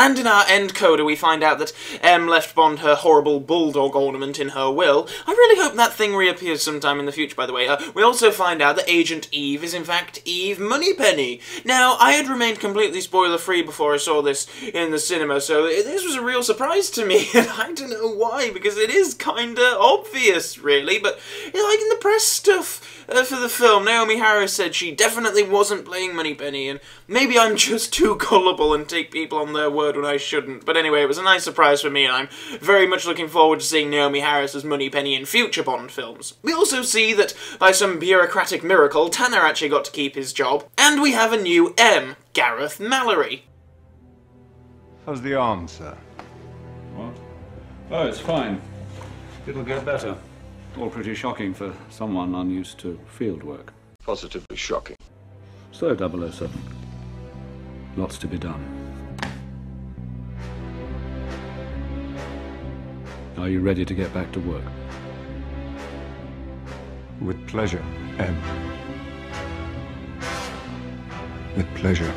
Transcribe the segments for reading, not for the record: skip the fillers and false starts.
And in our end coda we find out that M left Bond her horrible bulldog ornament in her will. I really hope that thing reappears sometime in the future, by the way. We also find out that Agent Eve is in fact Eve Moneypenny. Now, I had remained completely spoiler-free before I saw this in the cinema, so this was a real surprise to me, and I don't know why, because it is kinda obvious, really, but like in the press stuff for the film, Naomi Harris said she definitely wasn't playing Moneypenny, and maybe I'm just too gullible and take people on their word when I shouldn't. But anyway, it was a nice surprise for me, and I'm very much looking forward to seeing Naomi Harris as Moneypenny in future Bond films. We also see that, by some bureaucratic miracle, Tanner actually got to keep his job, and we have a new M, Gareth Mallory. How's the arm, sir? What? Oh, it's fine. It'll get better. All pretty shocking for someone unused to field work. Positively shocking. So, 007. Lots to be done. Are you ready to get back to work? With pleasure, M. With pleasure.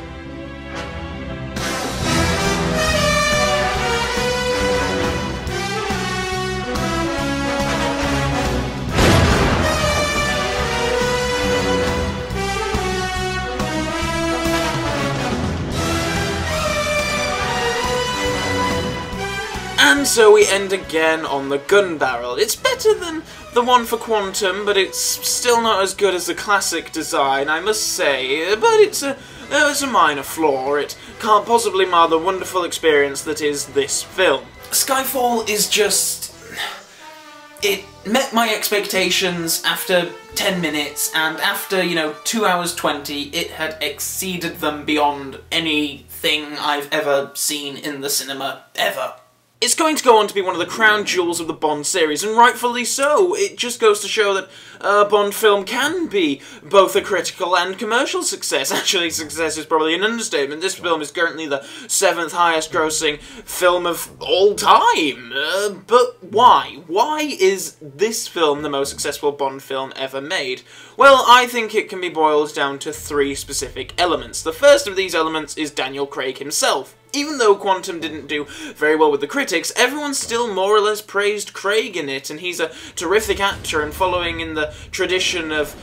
And so we end again on the gun barrel. It's better than the one for Quantum, but it's still not as good as the classic design, I must say. But it's a minor flaw. It can't possibly mar the wonderful experience that is this film. Skyfall is just... It met my expectations after 10 minutes, and after, 2 hours 20, it had exceeded them beyond anything I've ever seen in the cinema, ever. It's going to go on to be one of the crown jewels of the Bond series, and rightfully so. It just goes to show that a Bond film can be both a critical and commercial success. Actually, success is probably an understatement. This film is currently the 7th highest grossing film of all time. But why? Why is this film the most successful Bond film ever made? Well, I think it can be boiled down to 3 specific elements. The first of these elements is Daniel Craig himself. Even though Quantum didn't do very well with the critics, everyone still more or less praised Craig in it, and he's a terrific actor, and following in the tradition of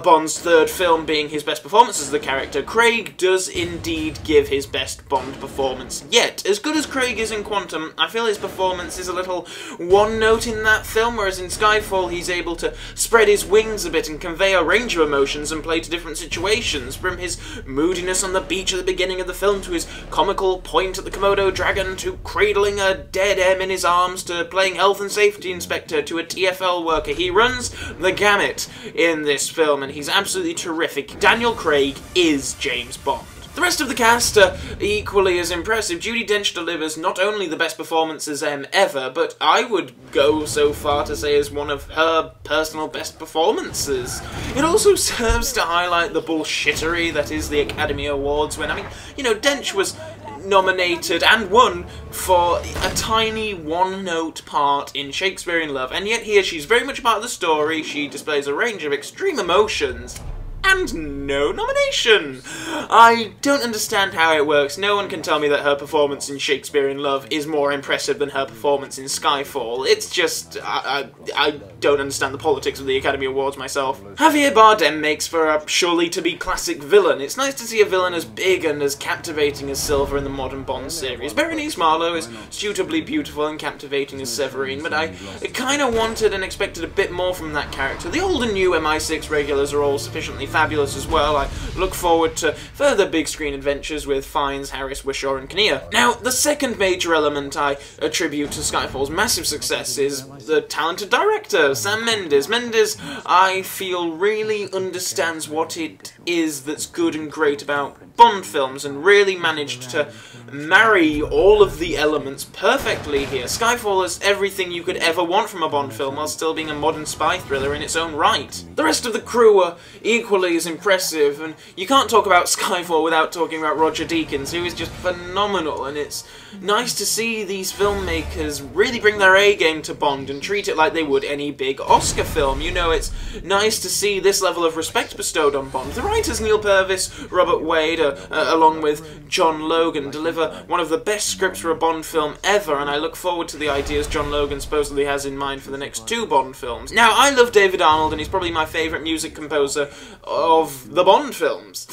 Bond's 3rd film being his best performance as the character, Craig does indeed give his best Bond performance yet. As good as Craig is in Quantum, I feel his performance is a little one-note in that film, whereas in Skyfall he's able to spread his wings a bit and convey a range of emotions and play to different situations, from his moodiness on the beach at the beginning of the film to his comical point at the Komodo dragon, to cradling a dead M in his arms, to playing health and safety inspector, to a TFL worker. He runs the gamut in this film, and he's absolutely terrific. Daniel Craig is James Bond. The rest of the cast are equally as impressive. Judi Dench delivers not only the best performance as M ever, but I would go so far to say as one of her personal best performances. It also serves to highlight the bullshittery that is the Academy Awards when, Dench was nominated and won for a tiny one-note part in Shakespeare in Love, and yet here she's very much a part of the story. She displays a range of extreme emotions, and no nomination! I don't understand how it works. No one can tell me that her performance in Shakespeare in Love is more impressive than her performance in Skyfall. It's just... I don't understand the politics of the Academy Awards myself. Javier Bardem makes for a surely-to-be classic villain. It's nice to see a villain as big and as captivating as Silver in the modern Bond series. Berenice Marlowe is suitably beautiful and captivating as Severine, but I kinda wanted and expected a bit more from that character. The old and new MI6 regulars are all sufficiently fabulous as well. I look forward to further big screen adventures with Fiennes, Harris, Wishaw and Kinnear. Now, the second major element I attribute to Skyfall's massive success is the talented director, Sam Mendes. Mendes, I feel, really understands what it is that's good and great about Bond films, and really managed to marry all of the elements perfectly here. Skyfall is everything you could ever want from a Bond film while still being a modern spy thriller in its own right. The rest of the crew are equally equally as impressive, and you can't talk about Skyfall without talking about Roger Deakins, who is just phenomenal, and it's nice to see these filmmakers really bring their A-game to Bond and treat it like they would any big Oscar film. You know, it's nice to see this level of respect bestowed on Bond. The writers Neil Purvis, Robert Wade, along with John Logan, deliver one of the best scripts for a Bond film ever, and I look forward to the ideas John Logan supposedly has in mind for the next 2 Bond films. Now, I love David Arnold, and he's probably my favourite music composer of the Bond films.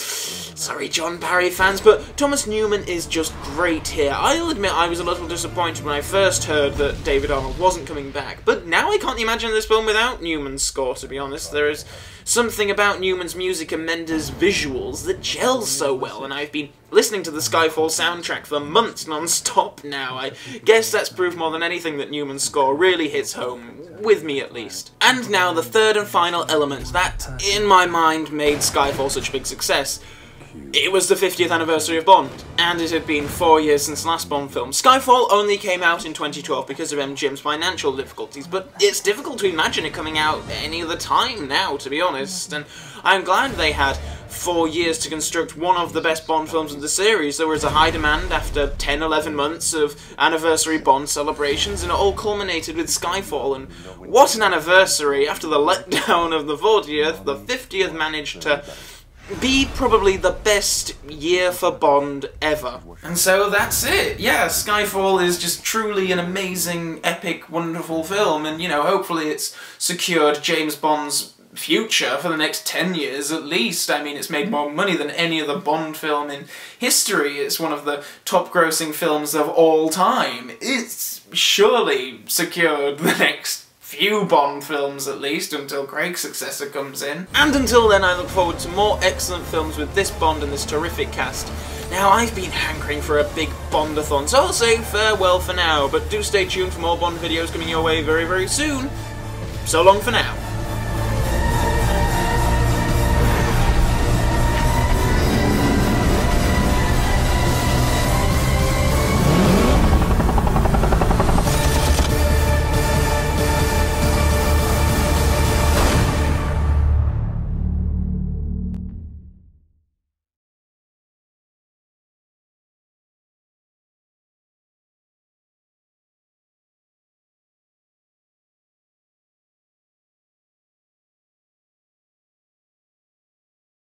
Sorry, John Barry fans, but Thomas Newman is just great here. I'll admit I was a little disappointed when I first heard that David Arnold wasn't coming back, but now I can't imagine this film without Newman's score, to be honest. There is something about Newman's music and Mendes' visuals that gels so well, and I've been listening to the Skyfall soundtrack for months non-stop now. I guess that's proof more than anything that Newman's score really hits home, with me at least. And now the third and final element that, in my mind, made Skyfall such a big success. It was the 50th anniversary of Bond, and it had been 4 years since the last Bond film. Skyfall only came out in 2012 because of MGM's financial difficulties, but it's difficult to imagine it coming out any other time now, to be honest, and I'm glad they had 4 years to construct one of the best Bond films in the series. There was a high demand after 10-11 months of anniversary Bond celebrations, and it all culminated with Skyfall, and what an anniversary! After the letdown of the 40th, the 50th managed to be probably the best year for Bond ever. And so that's it. Yeah, Skyfall is just truly an amazing, epic, wonderful film, and, you know, hopefully it's secured James Bond's future for the next 10 years at least. I mean, it's made more money than any other Bond film in history. It's one of the top-grossing films of all time. It's surely secured the next few Bond films at least, until Craig's successor comes in. And until then, I look forward to more excellent films with this Bond and this terrific cast. Now, I've been hankering for a big Bondathon, so I'll say farewell for now, but do stay tuned for more Bond videos coming your way very, very soon. So long for now.